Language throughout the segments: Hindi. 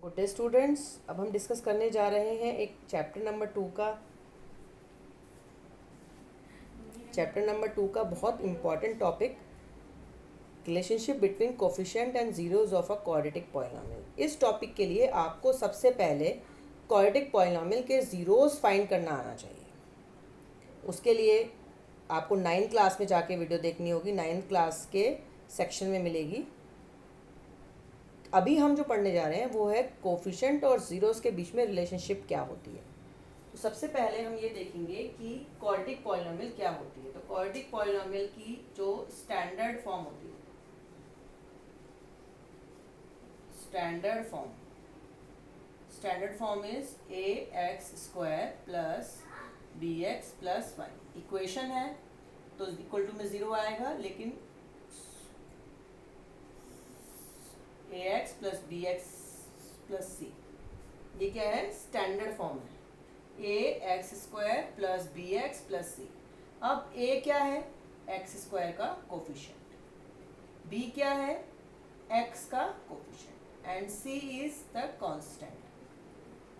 Good day students. अब हम डिस्कस करने जा रहे हैं एक चैप्टर नंबर 2 का बहुत important topic, relationship between coefficient and zeros of a quadratic polynomial. इस टॉपिक के लिए आपको सबसे पहले क्वाड्रेटिक पॉलिनॉमियल के जीरोज फाइंड करना आना चाहिए। उसके लिए आपको 9th क्लास में जाके वीडियो देखनी होगी, 9th क्लास के सेक्शन में मिलेगी। अभी हम जो पढ़ने जा रहे हैं वो है कोफिशिएंट और ज़ीरोज़ के बीच में रिलेशनशिप क्या होती है। तो सबसे पहले हम ये देखेंगे कि क्वाड्रेटिक पॉलिनॉमियल क्या होती है। तो क्वाड्रेटिक पॉलिनॉमियल की जो स्टैंडर्ड फॉर्म होती है, standard form is ax² plus bx plus 1। Equation है तो इक्वल टू में 0 आएगा, लेकिन ax plus bx plus c, ये क्या है? स्टैंडर्ड फॉर्म है ax² plus bx plus c। अब a क्या है? x² का कोफिशिएंट, b क्या है? x का coefficient, and c is the constant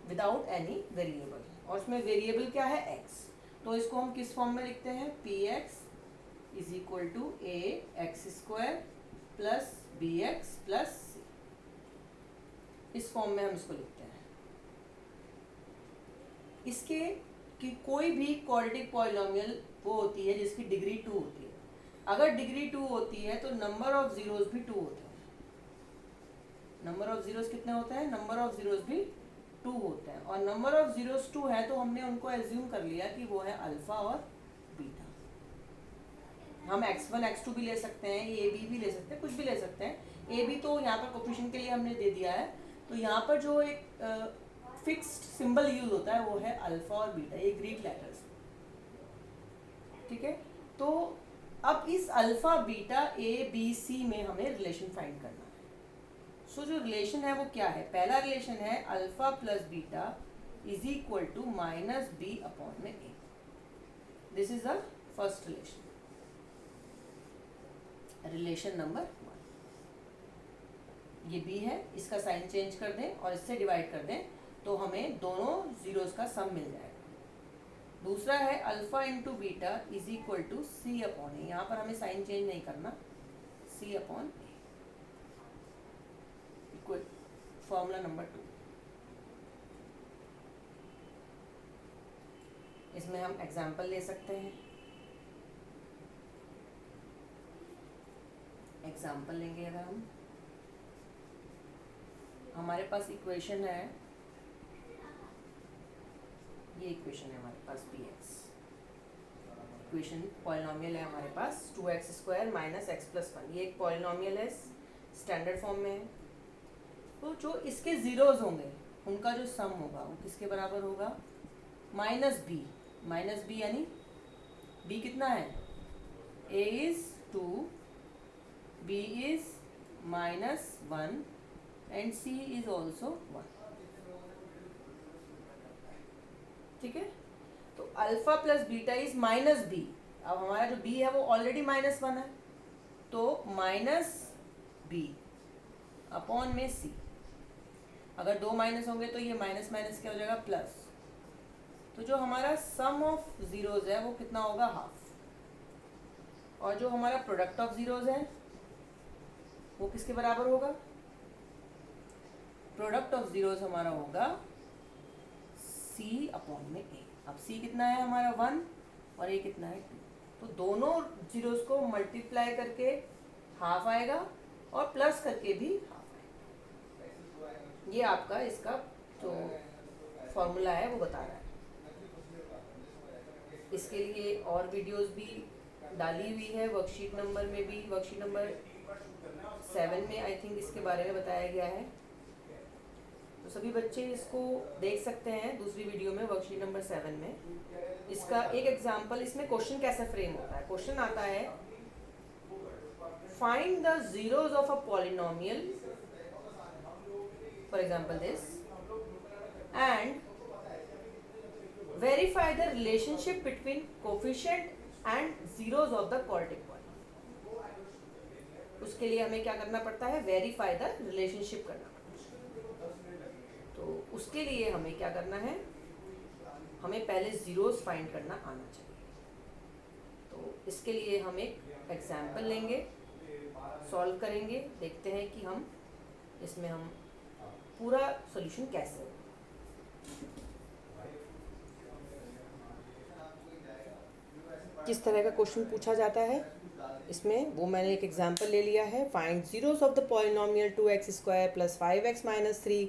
without any variable. और उसमें वेरिएबल क्या है? x। तो इसको हम किस फॉर्म में लिखते हैं? px is equal to ax² plus bx plus c। इस फॉर्म में हम इसको लिखते हैं। इसके कि कोई भी क्वाड्रेटिक पॉलिनॉमियल वो होती है जिसकी डिग्री 2 होती है। अगर डिग्री 2 होती है तो नंबर ऑफ जीरोस भी 2 होते हैं। नंबर ऑफ जीरोस कितने होते हैं? नंबर ऑफ जीरोस भी 2 होते हैं। और नंबर ऑफ जीरोस 2 है तो हमने उनको एज्यूम कर लिया कि वो है अल्फा और बीटा। हम x1 x2 भी ले सकते हैं, ए बी भी ले सकते हैं, कुछ भी ले सकते हैं। ए बी तो यहाँ पर कोफिशिएंट के लिए हमने दे दिया है। तो यहाँ पर जो एक फिक्स्ड सिंबल यूज होता है वो है अल्फा और बीटा, ये ग्रीक लेटर्स, ठीक है। तो अब इस alpha beta A B C में हमें रिलेशन फाइंड करना है। सो जो रिलेशन है वो क्या है? पहला रिलेशन है alpha plus beta is equal to minus B upon में A. This is the first relation number 1। ये b है, इसका साइन चेंज कर दें और इससे डिवाइड कर दें तो हमें दोनों जीरोस का सम मिल जाएगा। दूसरा है alpha into beta is equal to C upon A. यहाँ पर हमें साइन चेंज नहीं करना, C upon A equal formula number 2। इसमें हम एग्जाम्पल ले सकते हैं। एग्जाम्पल लेंगे अगर हम, हमारे पास इक्वेशन है, ये इक्वेशन है हमारे पास px। इक्वेशन पॉलिनॉमियल है हमारे पास 2x² माइनस x प्लस 1। ये एक पॉलिनॉमियल है, स्टैंडर्ड फॉर्म में है। तो जो इसके जीरोज होंगे उनका जो सम होगा वो किसके बराबर होगा? माइनस बी यानी b कितना है? a is 2, b is minus 1 and c is also 1, ठीक है। तो alpha plus beta is minus B. अब हमारा जो b है वो ऑलरेडी माइनस 1 है, तो माइनस बी अपॉन में c। अगर 2 माइनस होंगे तो ये माइनस माइनस क्या हो जाएगा? प्लस। तो जो हमारा सम ऑफ जीरोज है वो कितना होगा? हाफ। और जो हमारा प्रोडक्ट ऑफ जीरोज है वो किसके बराबर होगा? प्रोडक्ट ऑफ जीरोज हमारा होगा c अपॉन में a। अब c कितना है हमारा? 1 और a कितना है? 2। तो दोनों जीरोज को मल्टीप्लाई करके हाफ आएगा और प्लस करके भी हाफ आएगा। ये आपका इसका जो फॉर्मूला है वो बता रहा है। इसके लिए और वीडियोस भी डाली हुई है, वर्कशीट नंबर में भी, वर्कशीट नंबर 7 में आई थिंक इसके बारे में बताया गया है। तो सभी बच्चे इसको देख सकते हैं दूसरी वीडियो में, वर्कशीट नंबर 7 में। इसका एक एग्जांपल, इसमें क्वेश्चन कैसे फ्रेम होता है? क्वेश्चन आता है find the zeros of a polynomial, for example this, and verify the relationship between coefficient and zeros of the quadratic polynomial. उसके लिए हमें क्या करना पड़ता है? वेरीफाई द रिलेशनशिप करना पड़ता है। उसके लिए हमें क्या करना है, हमें पहले ज़ीरोज़ फाइंड करना आना चाहिए। तो इसके लिए हम एक एग्जाम्पल लेंगे, सॉल्व करेंगे, देखते हैं कि हम इसमें हम पूरा सॉल्यूशन कैसे होगा। किस तरह का क्वेश्चन पूछा जाता है इसमें, वो मैंने एक एग्जांपल ले लिया है। Find zeros of the polynomial 2x² + 5x - 3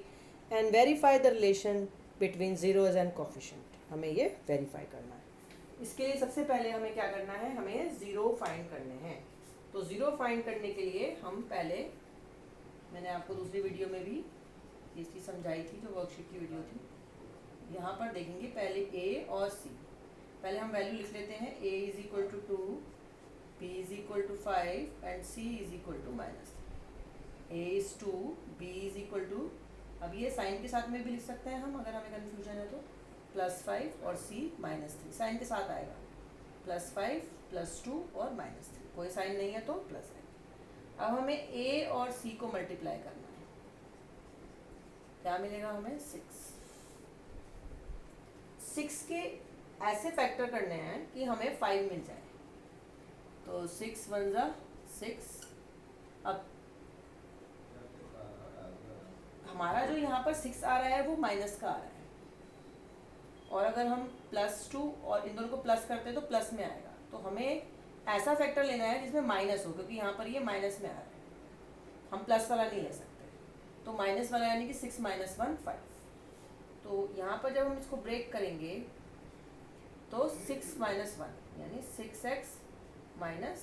and verify the relation between zeros and coefficient. हमें ये वेरीफाई करना है। इसके लिए सबसे पहले हमें क्या करना है, हमें ज़ीरो फाइंड करने हैं। तो ज़ीरो फाइंड करने के लिए हम पहले, मैंने आपको दूसरी वीडियो में भी ये चीज़ समझाई थी, जो वर्कशीट की वीडियो थी। यहाँ पर देखेंगे पहले ए और सी। पहले हम वैल्यू लिख लेते हैं, a = 2, b = 5 and c = -3। a is 2, b = अब ये साइन के साथ में भी लिख सकते हैं हम, अगर हमें कन्फ्यूजन है तो, +5 और c -3 साइन के साथ आएगा, +5 +2 और -3, कोई साइन नहीं है तो प्लस है। अब हमें a और c को मल्टीप्लाई करना है, क्या मिलेगा हमें, 6 के ऐसे फैक्टर करने हैं कि हमें 5 मिल जाए। तो 6 1 ज़ा 6। अब हमारा जो यहाँ पर 6 आ रहा है वो माइनस का आ रहा है, और अगर हम +2 और इन दोनों को प्लस करते हैं तो प्लस में आएगा। तो हमें ऐसा फैक्टर लेना है जिसमें माइनस हो, क्योंकि यहाँ पर ये माइनस में आ रहा है, हम प्लस वाला नहीं ले सकते। तो माइनस वाला यानी कि 6 - 1 5। तो यहाँ पर जब हम इसको ब्रेक करेंगे तो 6 - 1 यानी 6x - 1x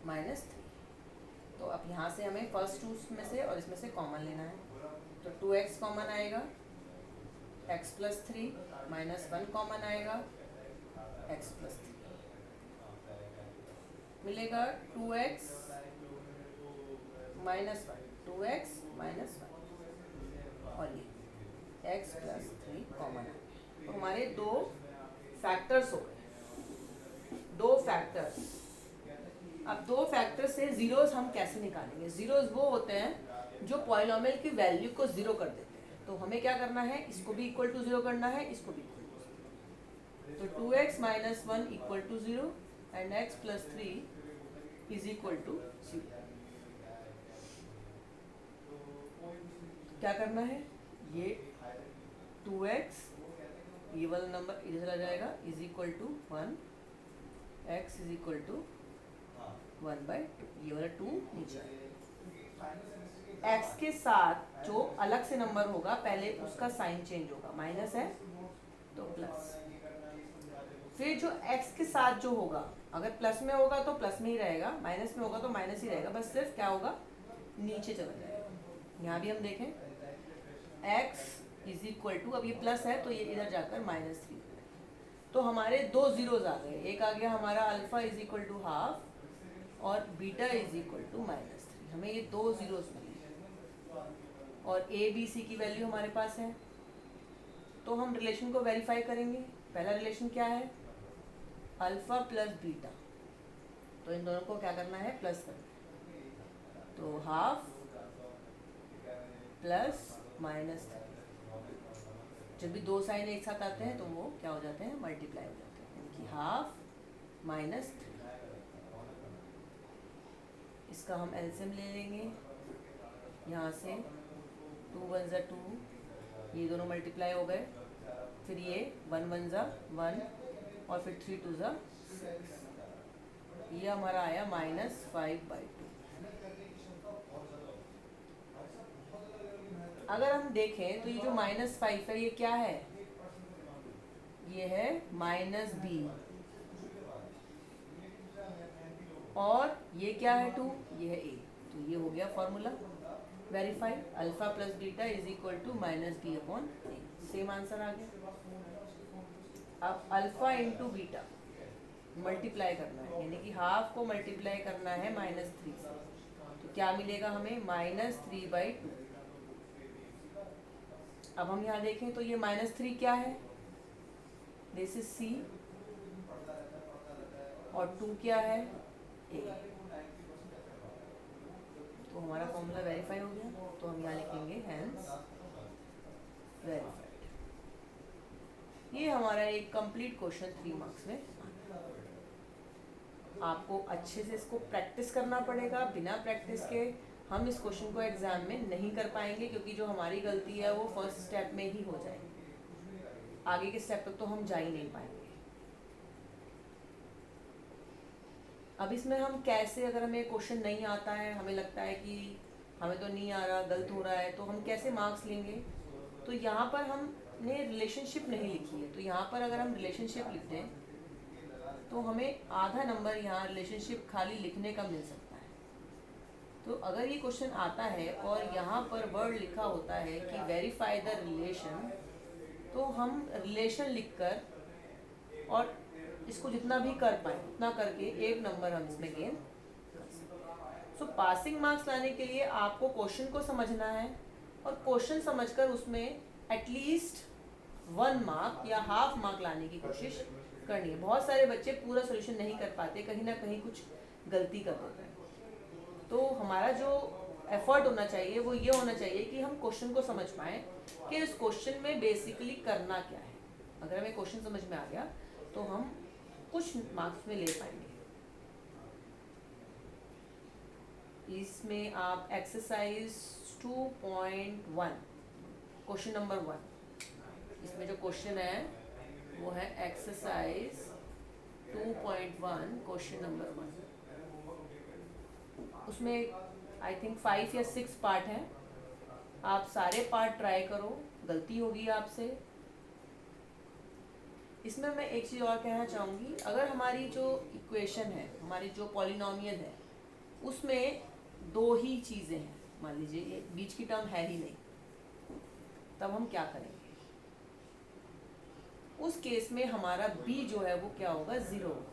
-3। तो अब यहाँ से हमें फर्स्ट टू में से और इसमें से कॉमन लेना है। तो 2x कॉमन आएगा, x + 3 -1 कॉमन आएगा, x + 3 मिलेगा 2x - 1 2x - 1 और ये x + 3 कॉमन है। तो हमारे दो फैक्टर्स हो गए, दो फैक्टर्स। अब दो फैक्टर से जीरोस हम कैसे निकालेंगे? जीरोस वो होते हैं जो पॉलिनोमियल की वैल्यू को जीरो कर देते हैं। तो हमें क्या करना है, इसको भी इक्वल टू जीरो करना है, इसको भी इक्वल टू जीरो। तो 2x - 1 = 0 एंड x + 3 = 0। क्या करना है, ये 2x, ये वाला नंबर इधर चला जाएगा, = 1, x = 1/2, ये वाला 2 नीचे आएगा। x के साथ जो अलग से नंबर होगा पहले उसका साइन चेंज होगा, माइनस है तो प्लस। फिर जो x के साथ जो होगा, अगर प्लस में होगा तो प्लस में ही रहेगा, माइनस में होगा तो माइनस ही रहेगा, बस सिर्फ क्या होगा, नीचे चला जाएगा। यहाँ भी हम देखें x = अब ये प्लस है तो ये इधर जाकर -3। तो हमारे दो जीरोज आ गए, एक आ गया हमारा अल्फा = हाफ और बीटा = -3। हमें ये दो जीरोस मिले और a b c की वैल्यू हमारे पास है। तो हम रिलेशन को वेरीफाई करेंगे। पहला रिलेशन क्या है, अल्फा + बीटा। तो इन दोनों को क्या करना है, प्लस करना है। तो हाफ प्लस -3, जब भी दो साइन एक साथ आते हैं तो वो क्या हो जाते हैं, मल्टीप्लाई हो जाते हैं, यानी कि हाफ -3। इसका हम एलसीएम ले लेंगे, यहाँ से 2 1 ज़ा 2, ये दोनों मल्टीप्लाई हो गए, फिर ये 1 1 ज़ा 1 और फिर 3 2 ज़ा 6, ये हमारा आया -5/2। अगर हम देखें तो ये जो -5 है ये क्या है, ये है -b, और ये क्या है 2, ये है a। तो ये हो गया formula verify, alpha + beta = -b/a। Same answer आ गया। अब अल्फा × बीटा मल्टीप्लाई करना है, यानी कि हाफ को मल्टीप्लाई करना है -3 से। तो क्या मिलेगा हमें, -3/2। अब हम यहाँ देखें तो ये -3 क्या है, दिस इज c, और 2 क्या है, a। तो हमारा फॉर्मूला वेरीफाई हो गया। तो हम यहाँ लिखेंगे हमारा एक कंप्लीट क्वेश्चन 3 मार्क्स में। आपको अच्छे से इसको प्रैक्टिस करना पड़ेगा। बिना प्रैक्टिस के हम इस क्वेश्चन को एग्जाम में नहीं कर पाएंगे, क्योंकि जो हमारी गलती है वो फर्स्ट स्टेप में ही हो जाएगी, आगे के स्टेप तक तो हम जा ही नहीं पाएंगे। अब इसमें हम कैसे, अगर हमें क्वेश्चन नहीं आता है, हमें लगता है कि हमें तो नहीं आ रहा, गलत हो रहा है, तो हम कैसे मार्क्स लेंगे? तो यहाँ पर हमने रिलेशनशिप नहीं लिखी है, तो यहाँ पर अगर हम रिलेशनशिप लिख दें तो हमें आधा नंबर यहाँ रिलेशनशिप खाली लिखने का मिल सकता है। तो अगर ये क्वेश्चन आता है और यहाँ पर वर्ड लिखा होता है कि वेरीफाई द रिलेशन, तो हम रिलेशन लिखकर और इसको जितना भी कर पाए उतना करके 1 नंबर हम इसमें गेन कर सकते। सो पासिंग मार्क्स लाने के लिए आपको क्वेश्चन को समझना है और क्वेश्चन समझकर उसमें एटलीस्ट 1 मार्क या हाफ मार्क लाने की कोशिश करनी है। बहुत सारे बच्चे पूरा सोल्यूशन नहीं कर पाते, कहीं ना कहीं कुछ गलती कर देते हैं। तो हमारा जो एफर्ट होना चाहिए वो ये होना चाहिए कि हम क्वेश्चन को समझ पाएँ कि इस क्वेश्चन में बेसिकली करना क्या है। अगर हमें क्वेश्चन समझ में आ गया तो हम कुछ मार्क्स में ले पाएंगे। इसमें आप एक्सरसाइज 2.1 क्वेश्चन नंबर 1, इसमें जो क्वेश्चन है वो है एक्सरसाइज 2.1 क्वेश्चन नंबर 1। उसमें आई थिंक 5 या 6 पार्ट हैं। आप सारे पार्ट ट्राई करो, गलती होगी आपसे। इसमें मैं एक चीज़ और कहना चाहूँगी, अगर हमारी जो इक्वेशन है, हमारी जो पॉलिनोमियल है, उसमें 2 ही चीज़ें हैं, मान लीजिए ये बीच की टर्म है ही नहीं, तब हम क्या करेंगे? उस केस में हमारा b जो है वो क्या होगा? 0 होगा।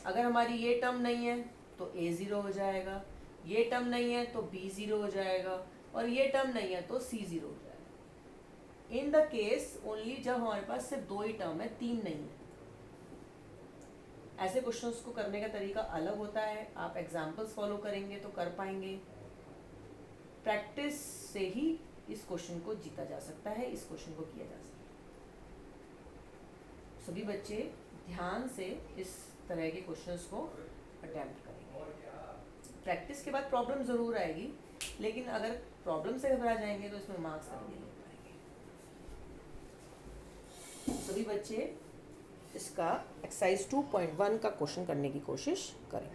अगर हमारी ये टर्म नहीं है तो a 0 हो जाएगा, ये टर्म नहीं है तो b 0 हो जाएगा, और ये टर्म नहीं है तो c 0 हो जाएगा। इन द केस ओनली जब हमारे पास सिर्फ 2 ही टर्म है, 3 नहीं है। ऐसे क्वेश्चंस को करने का तरीका अलग होता है। आप एग्जाम्पल्स फॉलो करेंगे तो कर पाएंगे। प्रैक्टिस से ही इस क्वेश्चन को जीता जा सकता है, इस क्वेश्चन को किया जा सकता है। सभी बच्चे ध्यान से इस तरह के क्वेश्चंस को अटेम्प्ट करेंगे। प्रैक्टिस के बाद प्रॉब्लम ज़रूर आएगी, लेकिन अगर प्रॉब्लम से घबरा जाएंगे तो इसमें मार्क्स कभी नहीं पाएंगे। सभी बच्चे इसका एक्सरसाइज 2.1 का क्वेश्चन करने की कोशिश करें।